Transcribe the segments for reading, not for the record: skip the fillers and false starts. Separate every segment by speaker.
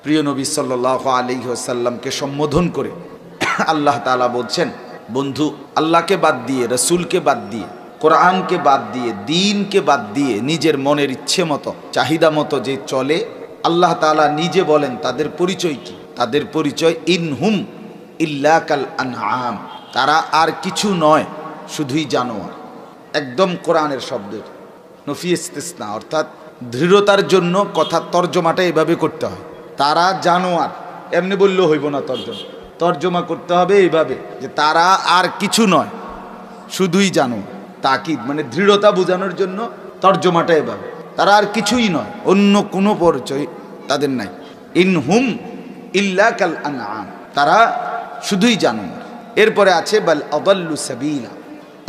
Speaker 1: প্রিয় নবী সাল্লাল্লাহু আলাইহি ওয়াসাল্লামকে সম্বোধন করে আল্লাহ তাআলা বলছেন, বন্ধু, আল্লাহকে বাদ দিয়ে, রসুলকে বাদ দিয়ে, কোরআনকে বাদ দিয়ে, দ্বীনকে বাদ দিয়ে নিজের মনের ইচ্ছে মতো, চাহিদা মতো যে চলে, আল্লাহ তাআলা নিজে বলেন তাদের পরিচয় কি? তাদের পরিচয় ইনহুম ইল্লা কাল আনআম, তারা আর কিছু নয়, শুধুই জানোয়ার। একদম কোরআনের শব্দের নফি ইস্তিসনা, অর্থাৎ দৃঢ়তার জন্য কথা তর্জমাটা এভাবে করতে হয়। তারা জানোয়ার, এমনি বললেও হইব না, তর্জমা করতে হবে এইভাবে যে তারা আর কিছু নয়, শুধুই জানোয়ার। তাকিদ মানে দৃঢ়তা বোঝানোর জন্য তর্জমাটা এভাবে, তারা আর কিছুই নয়, অন্য কোনো পরিচয় তাদের নাই। ইনহুম ইল্লা কাল আনআম, তারা শুধুই জানোয়ার। এরপরে আছে বাল আদাল্লু সাবিলা,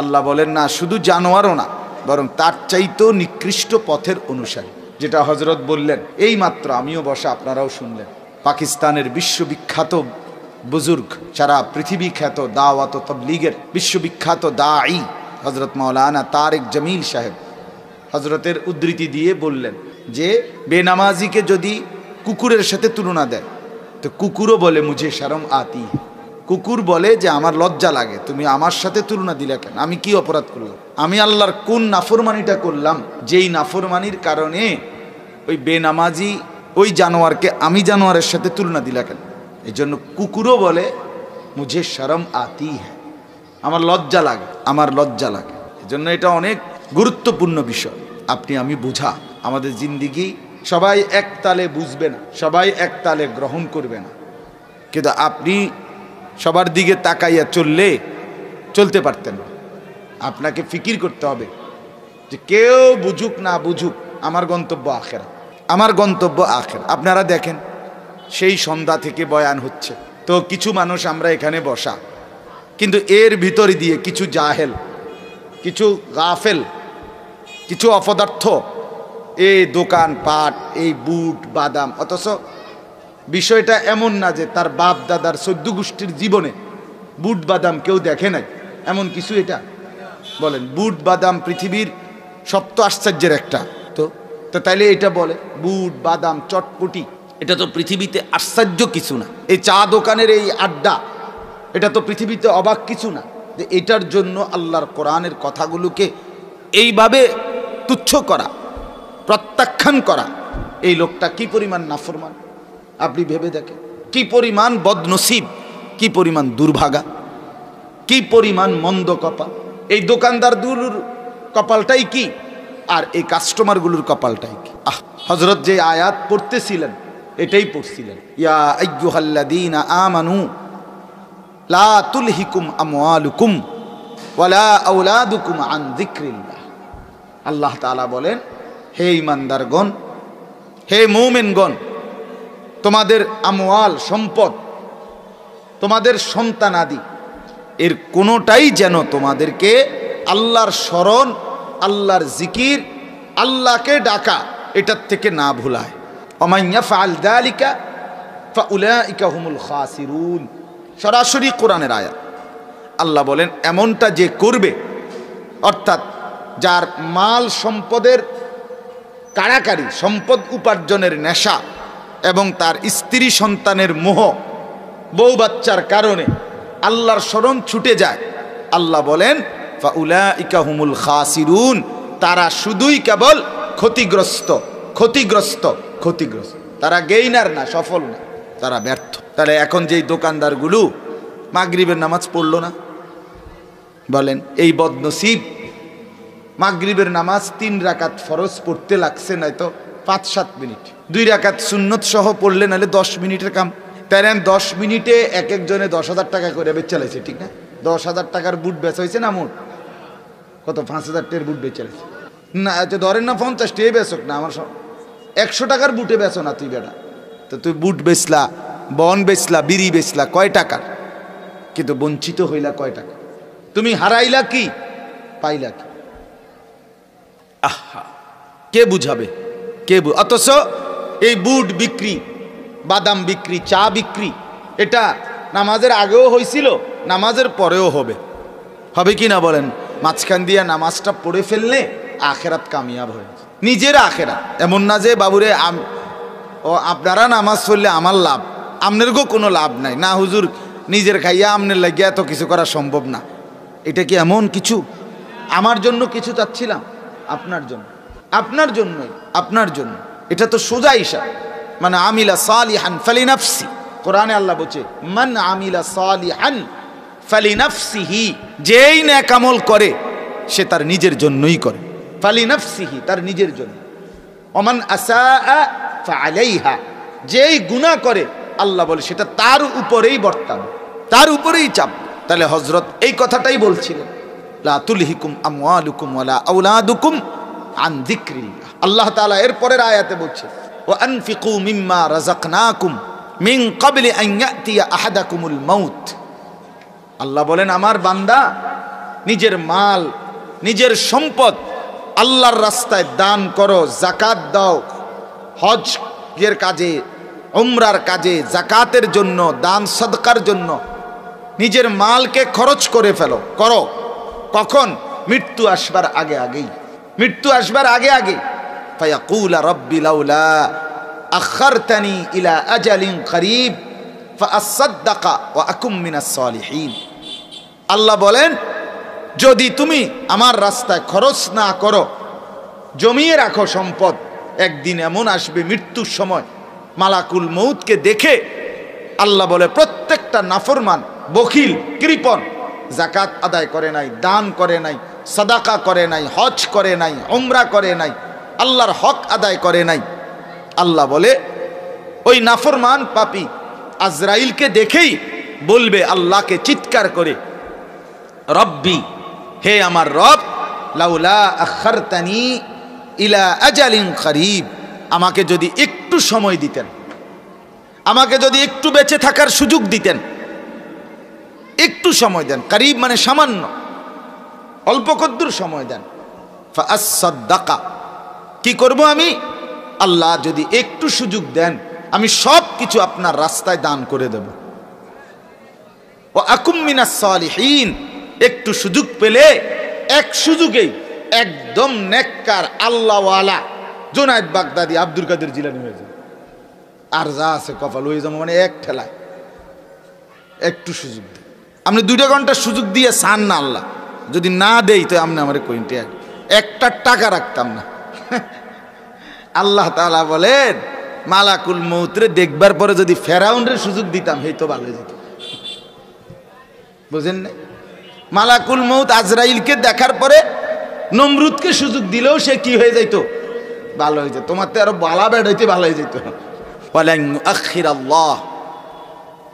Speaker 1: আল্লাহ বলেন না শুধু জানোয়ারও না, বরং তার চাইতেও নিকৃষ্ট পথের অনুসারী। যেটা হযরত বললেন এই মাত্র, আমিও বসা, আপনারাও শুনলেন, পাকিস্তানের বিশ্ববিখ্যাত বুজুর্গ, সারা পৃথিবী খ্যাত দাওয়াত ও তাবলীগের বিশ্ববিখ্যাত দাঈ হযরত মাওলানা তারেক জামিল সাহেব হযরতের উদ্ধৃতি দিয়ে বললেন যে বেনামাজিকে যদি কুকুরের সাথে তুলনা দেয় তো কুকুরও বলে মুঝে শরম আতি, কুকুর বলে যে আমার লজ্জা লাগে, তুমি আমার সাথে তুলনা দিলে কেন? আমি কি অপরাধ করলাম? আমি আল্লাহর কোন নাফরমানিটা করলাম যেই নাফরমানির কারণে ওই বেনামাজি ওই জানোয়ারকে আমি জানোয়ারের সাথে তুলনা দিলা কেন? এই জন্য কুকুরও বলে মুঝে শরম আতি হ্যাঁ, আমার লজ্জা লাগে, আমার লজ্জা লাগে। এই জন্য এটা অনেক গুরুত্বপূর্ণ বিষয়, আপনি আমি বুঝা। আমাদের জিন্দিগি সবাই এক তালে বুঝবে না, সবাই এক তালে গ্রহণ করবে না, কিন্তু আপনি সবার দিকে তাকাইয়া চলতে পারতেন না। আপনাকে ফিকির করতে হবে যে কেউ বুঝুক না বুঝুক, আমার গন্তব্য আখেরাত, আমার গন্তব্য আখেরাত। আপনারা দেখেন সেই সন্ধ্যা থেকে বয়ান হচ্ছে, তো কিছু মানুষ আমরা এখানে বসা, কিন্তু এর ভিতরে দিয়ে কিছু জাহেল, কিছু গাফেল, কিছু অপদার্থ এই দোকান পাট, এই বুট বাদাম, অথচ বিষয়টা এমন না যে তার বাপ দাদার 14 গোষ্ঠীর জীবনে বুট বাদাম কেউ দেখে নাই, এমন কিছু। এটা বলেন বুট বাদাম পৃথিবীর সপ্ত আশ্চর্যের একটা, তো তাইলে এটা বলে বুট বাদাম চটপটি, এটা তো পৃথিবীতে আশ্চর্য কিছু না। এই চা দোকানের এই আড্ডা, এটা তো পৃথিবীতে অবাক কিছু না। যে এটার জন্য আল্লাহর কোরআনের কথাগুলোকে এইভাবে তুচ্ছ করা, প্রত্যাখ্যান করা, এই লোকটা কি পরিমাণ নাফরমান আপনি ভেবে দেখেন, কি পরিমাণ বদনসিব, কি পরিমাণ দুর্ভাগা, কি পরিমাণ মন্দ কপাল। এই দোকানদারগুলোর কপালটাই কি, আর এই কাস্টমারগুলোর কপালটাই কি। হযরত যে আয়াত পড়তেছিলেন এটাই পড়ছিলেন, ইয়া আইয়ুহাল্লাযীনা আমানু লা তুলহিকুম আমওয়ালুকুম ওয়ালা আওলাদুকুম আন যিকরিল্লাহ। আল্লাহ তাআলা বলেন, হে ঈমানদারগণ, হে মুমিনগণ, তোমাদের আমওয়াল সম্পদ, তোমাদের সন্তানাদি, এর কোনোটাই যেন তোমাদেরকে আল্লাহর স্মরণ, আল্লাহর জিকির, আল্লাহকে ডাকা, এটার থেকে না ভুলায়। ওয়া মান ইয়াফআল যালিকা ফাউলাইকা হুমুল খাসিরুন। সরাসরি কোরআনের আয়াত। আল্লাহ বলেন এমনটা যে করবে, অর্থাৎ যার মাল সম্পদের কাড়াকাড়ি, সম্পদ উপার্জনের নেশা এবং তার স্ত্রী সন্তানের মোহ, বউ বাচ্চার কারণে আল্লাহর স্মরণ ছুটে যায়, আল্লাহ বলেন ফাউলাইকা হুমুল খাসিরুন, তারা শুধুই কেবল ক্ষতিগ্রস্ত, ক্ষতিগ্রস্ত, ক্ষতিগ্রস্ত। তারা গেইনার না, সফল না, তারা ব্যর্থ। তাহলে এখন যেই দোকানদারগুলো মাগরিবের নামাজ পড়লো না, বলেন এই বদনসিব, মাগরিবের নামাজ 3 রাকাত ফরজ পড়তে লাগছে নয়তো 5-7 মিনিট, 2 রাকাত সুন্নত সহ পড়লে নাহলে 10 মিনিটের কাম। তাই 10 মিনিটে এক একজনে 10,000 টাকা করে বেচালাইছে, ঠিক না? 10,000 টাকার বুট বেচা হয়েছে না, মোট কত 5,000 টাকার বুট বেচালাইছে না, ধরেন না 50 টাকা বেচক না, আমার 100 টাকার বুটে বেচো না তুই বেটা, তো তুই বুট বেচলা, বন বেচলা, বিড়ি বেচলা, কয় টাকার? কিন্তু বঞ্চিত হইলা কয় টাকা? তুমি হারাইলা কি, পাইলা কি? আহা, কে বুঝাবে, কে? অথচ এই বুট বিক্রি, বাদাম বিক্রি, চা বিক্রি, এটা নামাজের আগেও হয়েছিল, নামাজের পরেও হবে, হবে কি না বলেন? মাঝখান দিয়া নামাজটা পড়ে ফেললে আখেরাত কামিয়াব হয়ে, নিজের আখেরাত। এমন না যে বাবুরে ও আপনারা নামাজ পড়লে আমার লাভ, আপনারও কোনো লাভ নাই না হুজুর, নিজের খাইয়া আপনার লাগিয়া এত কিছু করা সম্ভব না। এটা কি এমন কিছু? আমার জন্য কিছু চাচ্ছিলাম, আপনার জন্য, আপনার জন্যই, আপনার জন্য। এটা তো সোজা হিসাব। মানে আমিলা সালিহান ফালিনাফসি, কোরআনে আল্লাহ বলছে মান আমিলা সালিহান ফালিনাফসিহি, যেই নেক আমল করে সে তার নিজের জন্যই করে। ফালিনাফসিহি, তার নিজের জন্য। ওমান আসাআ ফাআলাইহা, যেই গুনাহ করে আল্লাহ বলে সেটা তার উপরেই বর্তাবে, তার উপরেই চাপ। তাহলে হযরত এই কথাটাই বলছিলেন, লা তুলহিকুম আমওয়ালুকুম ওয়ালা আওলাদুকুম আন যিকরিল্লাহ। আল্লাহ তাআলা এর পরের আয়াতে বলছে ওয়া আনফিকু মিম্মা রাযাকনাকুম মিন ক্বাবলি আন ইয়াতিয়া আহাদাকুমুল মাউত। আল্লাহ বলেন আমার বান্দা নিজের মাল, নিজের সম্পদ আল্লাহর রাস্তায় দান করো, যাকাত দাও, হজের কাজে, উমরার কাজে, যাকাতের জন্য, দান সদকার জন্য নিজের মালকে খরচ করে ফেলো, করো। কখন? মৃত্যু আসবার আগে আগেই, মৃত্যু আসবার আগে আগে। ফায়াকুলা রাব্বি লাউলা আখারতানি ইলা আজালিন করিব ফাআসাদদাকা ওয়া আকুম মিনাস সালিহিন। আল্লাহ বলেন যদি তুমি আমার রাস্তায় খরচ না করো, জমিয়ে রাখো সম্পদ, একদিন এমন আসবে মৃত্যুর সময় মালাকুল মউতকে দেখে আল্লাহ বলে প্রত্যেকটা নাফরমান, বখিল, কৃপণ, যাকাত আদায় করে নাই, দান করে নাই, সাদাকা করে নাই, হজ করে নাই, উমরা করে নাই, আল্লাহর হক আদায় করে নাই, আল্লাহ বলে ওই নাফরমান পাপী আজরাইলকে দেখেই বলবে আল্লাহকে চিৎকার করে, রব্বি, হে আমার রব, লাউলা আখারতানি ইলা আজালিন করিব, আমাকে যদি একটু সময় দিতেন, আমাকে যদি একটু বেঁচে থাকার সুযোগ দিতেন, একটু সময় দেন। করিব মানে সামান্য, অল্প কদ্দুর সময় দেন। ফাআসাদদাকা, কি করব আমি? আল্লাহ যদি একটু সুযোগ দেন আমি সব কিছু আপনার রাস্তায় দান করে দেব। ওয়া আকুম মিনাস সালিহিন, একটু সুযোগ পেলে এক সুযোগেই একদম নেককার আল্লাহওয়ালা জুনায়েদ বাগদাদি, আব্দুল কাদের জিলানী হয়ে যাবে। আর যা আছে কপাল হয়ে যাবো, মানে এক ঠেলায়। একটু সুযোগ দেয়, আপনি 2 ঘন্টা সুযোগ দিয়ে চান না আল্লাহ, যদি না দেই তো আপনি আমার কইতে একটা টাকা রাখতাম না। আল্লাহ তাআলা বলেন মালাকুল মউতরে দেখবার পরে যদি ফেরাউনের সুযোগ দিতাম এই তো ভালো হয়ে যেত। বুঝেন না? মালাকুল মউত আজরাইলকে দেখার পরে নমরুদকে সুযোগ দিলেও সে কি হয়ে যাইতো? ভালো হয়ে যেত। তোমার তো আরো বালা বেড হইতে ভালো হয়ে যেত। ওয়ালান ইউআখিরাল্লাহ,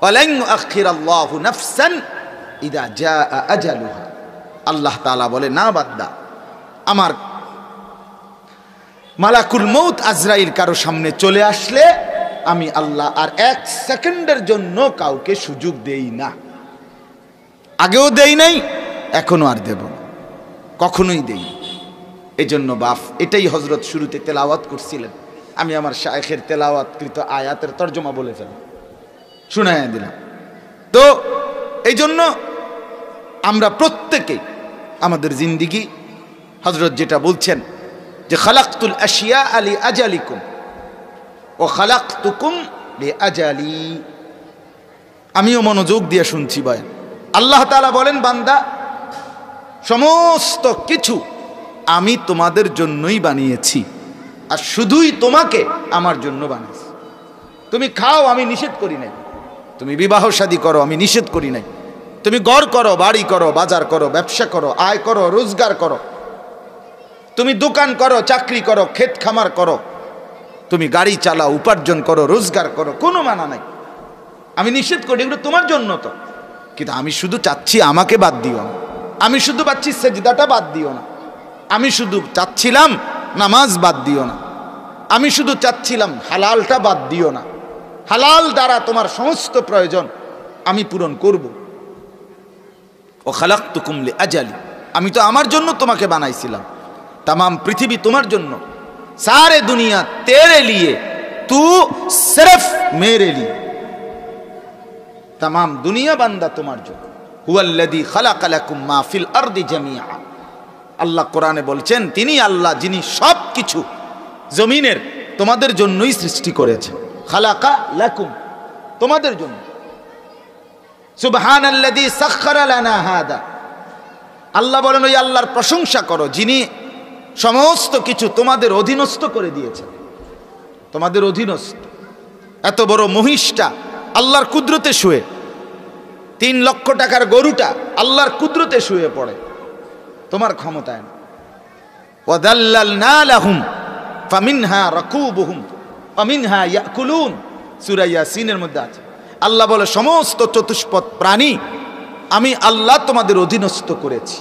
Speaker 1: ওয়ালান ইউআখিরাল্লাহু নাফসান ইযা জাআ আজালুহা। আল্লাহ তাআলা বলে না বান্দা, আমার মালাকুল মউত আজরাইল কারো সামনে চলে আসলে আমি আল্লাহ আর 1 সেকেন্ডের জন্য কাউকে সুযোগ দেই না। আগেও দেই নাই, এখনো আর দেব না, কখনোই দেই। এজন্য বাপ, এটাই হযরত শুরুতে তেলাওয়াত করছিলেন। আমি আমার শায়েখের তেলাওয়াতকৃত আয়াতের তরজমা বলে ফেললাম, শুনাইয়া দিলাম। তো এই জন্য আমরা প্রত্যেকে আমাদের জিন্দিগি, হযরত যেটা বলছেন যে খালাকতুল আশিয়া আলি আজালিকুম ও খালাকতুকুম লি আজালি, আমিও মনোযোগ দিয়ে শুনছি বয়ান। আল্লাহ তাআলা বলেন বান্দা সমস্ত কিছু আমি তোমাদের জন্যই বানিয়েছি, আর শুধুই তোমাকে আমার জন্য বানিয়েছি। তুমি খাও, আমি নিষেধ করি নাই। তুমি বিবাহ শাদী করো, আমি নিষেধ করি নাই। তুমি ঘর করো, বাড়ি করো, বাজার করো, ব্যবসা করো, আয় করো, রোজগার করো, তুমি দোকান করো, চাকরি করো, ক্ষেত খামার করো, তুমি গাড়ি চালাও, উপার্জন করো, রোজগার করো, কোনো মানা নাই। আমি নিষেধ করি, এগুলো তোমার জন্য তো। কিন্তু আমি শুধু চাচ্ছি আমাকে বাদ দিও না, আমি শুধু চাচ্ছি সেজদাটা বাদ দিও না, আমি শুধু চাচ্ছিলাম নামাজ বাদ দিও না, আমি শুধু চাচ্ছিলাম হালালটা বাদ দিও না। হালাল দ্বারা তোমার সমস্ত প্রয়োজন আমি পূরণ করব। ও খালাকতুকুম লিআজালি, আমি তো আমার জন্য তোমাকে বানাইছিলাম, तमाम पृथ्वी तुम्हार जन्नो, सारे दुनिया तेरे लिए, तू सिर्फ मेरे लिए, तमाम दुनिया बंदा तुम्हार जन्नो। हुवल्लज़ी खलक़ लकुम मा फिल अर्दि जमीआ, আল্লাহ কোরআনে বলছেন তিনি আল্লাহ যিনি সব কিছু জমিনের তোমাদের জন্যই সৃষ্টি করেছেন। খালাকা লাকুম, তোমাদের জন্য। সুবহানাল্লাযী সাখখারা লানা হাদা, আল্লাহ বলেন ওই আল্লাহর প্রশংসা করো যিনি সমস্ত কিছু তোমাদের অধীনস্থ করে দিয়েছেন। তোমাদের অধীনস্থ, এত বড় মহিষটা আল্লাহর কুদরতে শুয়ে, 3 লক্ষ টাকার গরুটা আল্লাহর কুদরতে শুয়ে পড়ে, তোমার ক্ষমতায় না। ওয়াদাল্লালনা লাহুম ফামিনহা রাকুবুহুম ওয়ামিনহা ইয়াকুলুন, সূরা ইয়াসিনের মধ্যে আছে। আল্লাহ বলে সমস্ত চতুষ্পদ প্রাণী আমি আল্লাহ তোমাদের অধীনস্থ করেছি,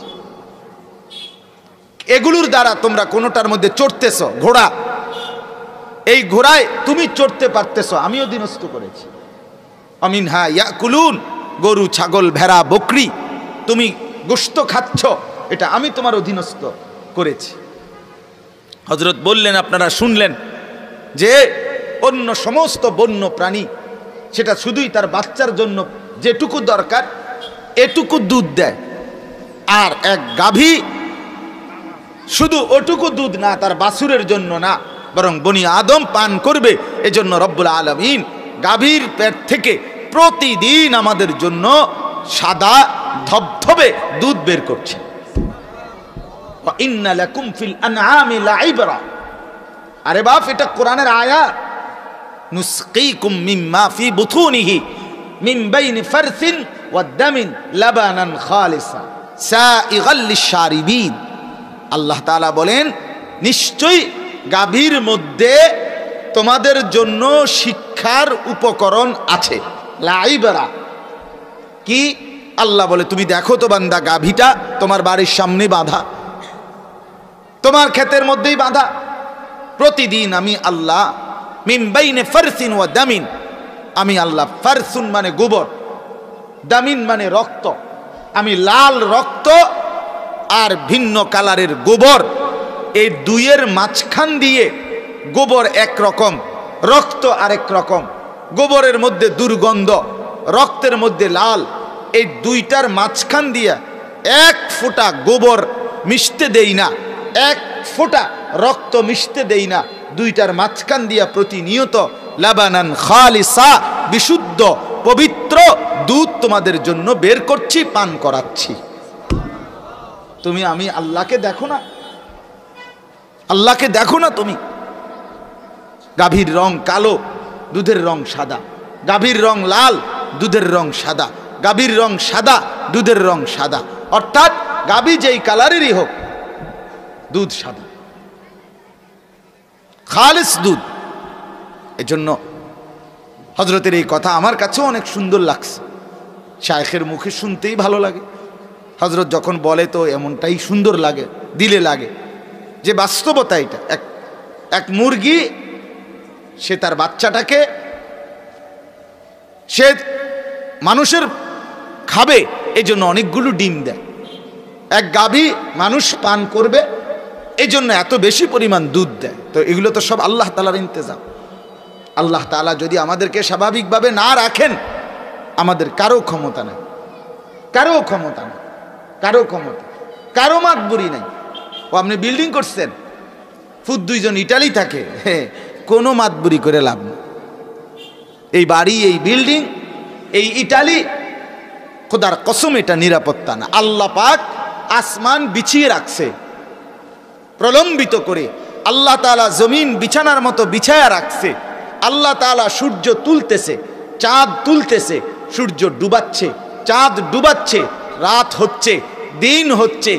Speaker 1: এগুলোর দ্বারা তোমরা কোনোটার মধ্যে চড়তেছ, ঘোড়া, এই ঘোড়ায় তুমি চড়তে পারতেছ, আমি অধীনস্থ করেছি। অমিনহা ইয়াকুলুন, গরু ছাগল ভেড়া বকরি তুমি গোশত খাচ্ছ, এটা আমি তোমার অধীনস্থ করেছি। হযরত বললেন, আপনারা শুনলেন যে অন্য সমস্ত বন্য প্রাণী সেটা শুধুই তার বাচ্চার জন্য যেটুকু দরকার এটুকু দুধ দেয়, আর এক গাভী শুধু ওটুকু দুধ না, তার বাছুরের জন্য না, বরং বনি আদম পান করবে। এজন্য রব্বুল আলামিন গাভীর পেট থেকে প্রতিদিন আমাদের জন্য সাদা ধবধবে দুধ বের করছে। ওয়া ইন্না লাকুম ফিল আনআমি লাইবরা, আরে বাপ এটা কোরআনের আয়াত। নুসকিকুম মিম্মা ফি বুতুনিহি মিন বাইনি ফারসিন ওয়া দামিন লাবানান খালিসা সাইগাল লিশারিবিন। আল্লাহ তাআলা বলেন নিশ্চয়ই গাভীর মধ্যে তোমাদের জন্য শিক্ষার উপকরণ আছে। লাইবরা কি? আল্লাহ বলে তুমি দেখো তো বান্দা, গাভীটা তোমার বাড়ির সামনে বাঁধা, তোমার ক্ষেতের মধ্যেই বাঁধা। প্রতিদিন আমি আল্লাহ মিন বাইনে ফারসিন ওয়া দামিন, আমি আল্লাহ, ফারসুন মানে গোবর, দামিন মানে রক্ত, আমি লাল রক্ত আর ভিন্ন কালারের গোবর, এই দুইয়ের মাঝখান দিয়ে, গোবর এক রকম রক্ত আরেক রকম, গোবরের মধ্যে দুর্গন্ধ, রক্তের মধ্যে লাল, এই দুইটার মাঝখান দিয়া 1 ফোঁটা গোবর মিশতে দেই না, 1 ফোঁটা রক্ত মিশতে দেই না, দুইটার মাঝখান দিয়া প্রতিনিয়ত লাবানান খালিসা, বিশুদ্ধ পবিত্র দুধ তোমাদের জন্য বের করছি, পান করাচ্ছি। তুমি আমি আল্লাহকে দেখো না? আল্লাহকে দেখো না তুমি? গাভীর রং কালো, দুধের রং সাদা, গাভীর রং লাল, দুধের রং সাদা, গাভীর রং সাদা, দুধের রং সাদা, অর্থাৎ গাভী যেই কালারেরই হোক দুধ সাদা, খালিস দুধ। এজন্য হযরতের এই কথা আমার কাছেও অনেক সুন্দর লাগছে, শায়েখের মুখে শুনতেই ভালো লাগে। হযরত যখন বলে তো এমনটাই সুন্দর লাগে, দিলে লাগে যে বাস্তবতা এটা। এক মুরগি সে তার বাচ্চাটাকে সে মানুষের খাবে, এই জন্য অনেকগুলো ডিম দেয়। এক গাভী মানুষ পান করবে, এই জন্য এত বেশি পরিমাণ দুধ দেয়। তো এগুলো তো সব আল্লাহ তাআলার ইন্তজাম। আল্লাহ তাআলা যদি আমাদেরকে স্বাভাবিকভাবে না রাখেন, আমাদের কারো ক্ষমতা নেই, কারো ক্ষমতা নেই, কারো ক্ষমতা, কারো মাতবুরি নাই। ও আপনি বিল্ডিং করছেন, ফুট 2 জন ইটালি থাকে, কোনো মাতবুরি করে লাভ নেই। এই বাড়ি, এই বিল্ডিং, এই ইটালি, খোদার কসম এটা নিরাপত্তা না। আল্লাহ পাক আসমান বিছিয়ে রাখছে প্রলম্বিত করে, আল্লাহ তাআলা জমিন বিছানার মতো বিছায়া রাখছে। আল্লাহ তাআলা সূর্য তুলতেছে, চাঁদ তুলতেছে, সূর্য ডুবাচ্ছে, চাঁদ ডুবাচ্ছে, রাত হচ্ছে, দিন হচ্ছে,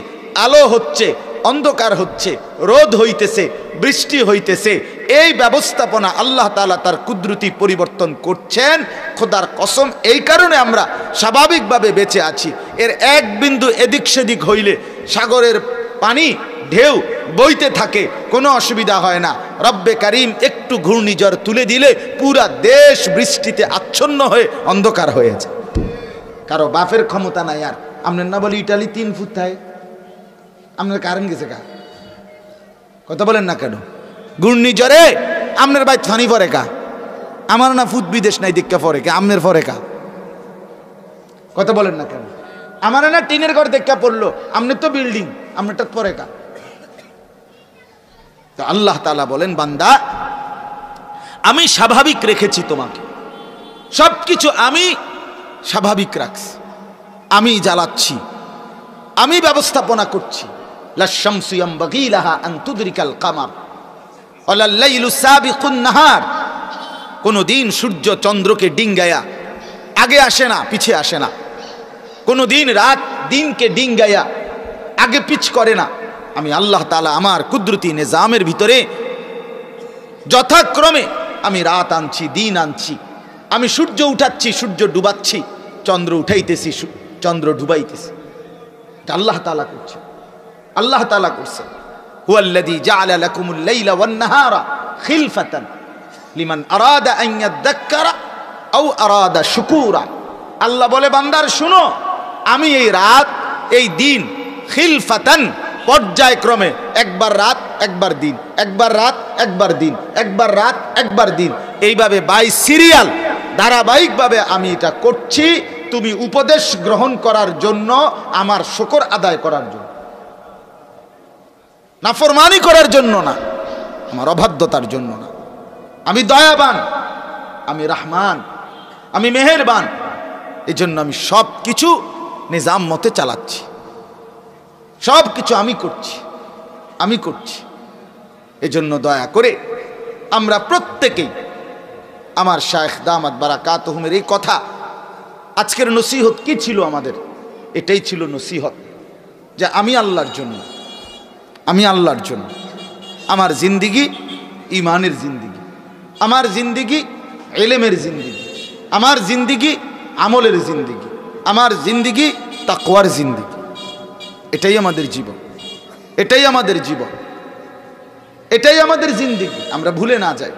Speaker 1: আলো হচ্ছে, অন্ধকার হচ্ছে, রোদ হইতেছে, বৃষ্টি হইতেছে। এই ব্যবস্থাপনা আল্লাহ তাআলা তার কুদরতি পরিবর্তন করছেন। খোদার কসম এই কারণে আমরা স্বাভাবিকভাবে বেঁচে আছি। এর এক বিন্দু এদিক সেদিক হইলে সাগরের পানি ঢেউ বইতে থাকে, কোনো অসুবিধা হয় না। রব্বে কারিম একটু ঘূর্ণিঝড় তুলে দিলে পুরা দেশ বৃষ্টিতে আচ্ছন্ন হয়ে অন্ধকার হয়ে যায়। কারো বাপের ক্ষমতা নাই। আর আপনার না বলি ইটালি 3 ফুট থাকে, আপনার কারেন্ট গেছে কা? কথা বলেন না কেন? ঘূর্ণিঝড়ে আপনার ভাই ফানি পরে কা? আমার না ফুট বিদেশ নাই দীক্ষা পরে কা? আপনার পরে কা? কথা বলেন না কেন? আমার না টিনের ঘর দেখা পড়লো, আপনার তো বিল্ডিং, আপনারটা পরে কা? তো আল্লাহ তাআলা বলেন, বান্দা আমি স্বাভাবিক রেখেছি তোমাকে, সব কিছু আমি স্বাভাবিক রাখছি, আমি জ্বালাচ্ছি, আমি ব্যবস্থাপনা করছি। লাশ-শামসু ইয়ামবাগী লাহা আন তুদরিকাল কামার ওয়ালাল লাইলু সাবিকুন নাহার। কোনদিন সূর্য চন্দ্রকে ডিঙ্গায়া আগে আসে না, পিছে আসে না। কোনদিন রাত দিনকে ডিঙ্গায়া আগে পিছ করে না। আমি আল্লাহ তাআলা আমার কুদরতি নিজামের ভিতরে যথাক্রমে আমি রাত আনছি, দিন আনছি। আমি সূর্য উঠাচ্ছি, সূর্য ডুবাচ্ছি, চন্দ্র উঠাইতেছি, চন্দ্র ডুবাইতেছি। এটা আল্লাহ তাআলা করছে, আল্লাহ তাআলা করছে। হুয়াল্লাযী জাআলা লাকুমুল লাইলা ওয়ান নাহারা খিলফাতান লিমান আরাদা আন ইয়াযাক্কারা আও আরাদা শুকুরা। আল্লাহ বলে, বান্দার শুনো, আমি এই রাত এই দিন খিলফাতান পর্যায়ক্রমে, একবার রাত একবার দিন, একবার রাত একবার দিন, একবার রাত একবার দিন, এইভাবে বাই সিরিয়াল ধারাবাহিকভাবে আমি এটা করছি। তুমি উপদেশ গ্রহণ করার জন্য, আমার শুকর আদায় করার জন্য, নাফরমানি করার জন্য না, আমার অবাধ্যতার জন্য না। আমি দয়াবান, আমি রহমান, আমি মেহেরবান, এজন্য আমি সব কিছু নিজাম মতে চালাচ্ছি, সব কিছু আমি করছি, আমি করছি। এজন্য দয়া করে আমরা প্রত্যেকেই আমার শায়েখ দামাত বারাকাতুহুমের এই কথা, আজকের নসিহত কি ছিল আমাদের? এটাই ছিল নসিহত, যে আমি আল্লাহর জন্য, আমি আল্লাহর জন্য, আমার জিন্দিগি ইমানের জিন্দিগি, আমার জিন্দিগি ইলমের জিন্দিগি, আমার জিন্দিগি আমলের জিন্দিগি, আমার জিন্দিগি তাকওয়ার জিন্দিগি। এটাই আমাদের জীবন, এটাই আমাদের জীবন, এটাই আমাদের জিন্দিগি। আমরা ভুলে না যাই।